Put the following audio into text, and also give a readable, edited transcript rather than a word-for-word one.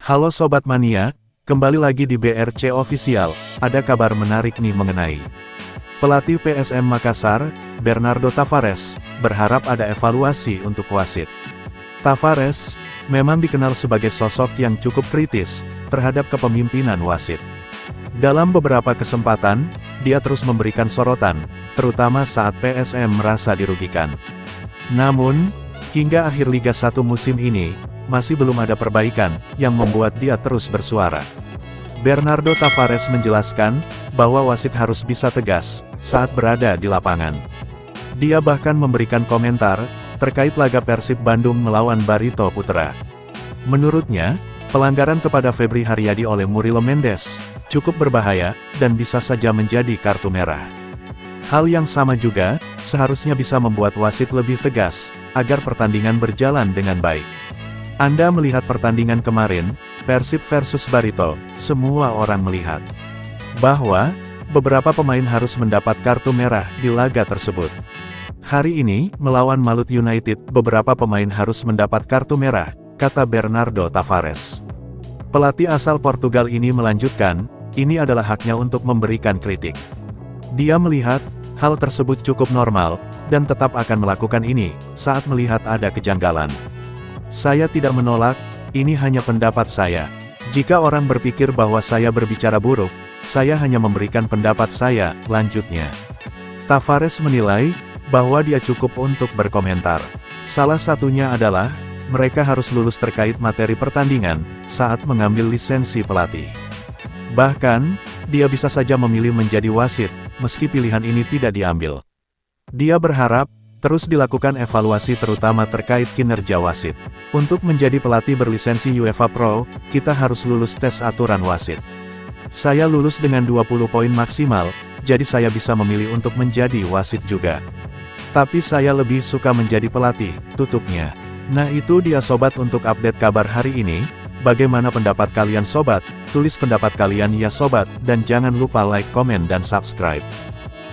Halo Sobat Mania, kembali lagi di BRC Official, ada kabar menarik nih mengenai pelatih PSM Makassar, Bernardo Tavares, berharap ada evaluasi untuk wasit. Tavares memang dikenal sebagai sosok yang cukup kritis terhadap kepemimpinan wasit. Dalam beberapa kesempatan, dia terus memberikan sorotan, terutama saat PSM merasa dirugikan. Namun, hingga akhir Liga 1 musim ini, masih belum ada perbaikan yang membuat dia terus bersuara. Bernardo Tavares menjelaskan bahwa wasit harus bisa tegas saat berada di lapangan. Dia bahkan memberikan komentar terkait laga Persib Bandung melawan Barito Putra. Menurutnya, pelanggaran kepada Febri Haryadi oleh Murilo Mendes cukup berbahaya dan bisa saja menjadi kartu merah. Hal yang sama juga seharusnya bisa membuat wasit lebih tegas agar pertandingan berjalan dengan baik. Anda melihat pertandingan kemarin, Persib versus Barito, semua orang melihat bahwa beberapa pemain harus mendapat kartu merah di laga tersebut. Hari ini, melawan Malut United, beberapa pemain harus mendapat kartu merah, kata Bernardo Tavares. Pelatih asal Portugal ini melanjutkan, ini adalah haknya untuk memberikan kritik. Dia melihat, hal tersebut cukup normal, dan tetap akan melakukan ini, saat melihat ada kejanggalan. Saya tidak menolak, ini hanya pendapat saya. Jika orang berpikir bahwa saya berbicara buruk, saya hanya memberikan pendapat saya, lanjutnya. Tavares menilai, bahwa dia cukup untuk berkomentar. Salah satunya adalah, mereka harus lulus terkait materi pertandingan, saat mengambil lisensi pelatih. Bahkan, dia bisa saja memilih menjadi wasit, meski pilihan ini tidak diambil. Dia berharap, terus dilakukan evaluasi terutama terkait kinerja wasit. Untuk menjadi pelatih berlisensi UEFA Pro, kita harus lulus tes aturan wasit. Saya lulus dengan 20 poin maksimal, jadi saya bisa memilih untuk menjadi wasit juga. Tapi saya lebih suka menjadi pelatih, tutupnya. Nah itu dia sobat untuk update kabar hari ini. Bagaimana pendapat kalian sobat? Tulis pendapat kalian ya sobat, dan jangan lupa like, komen dan subscribe.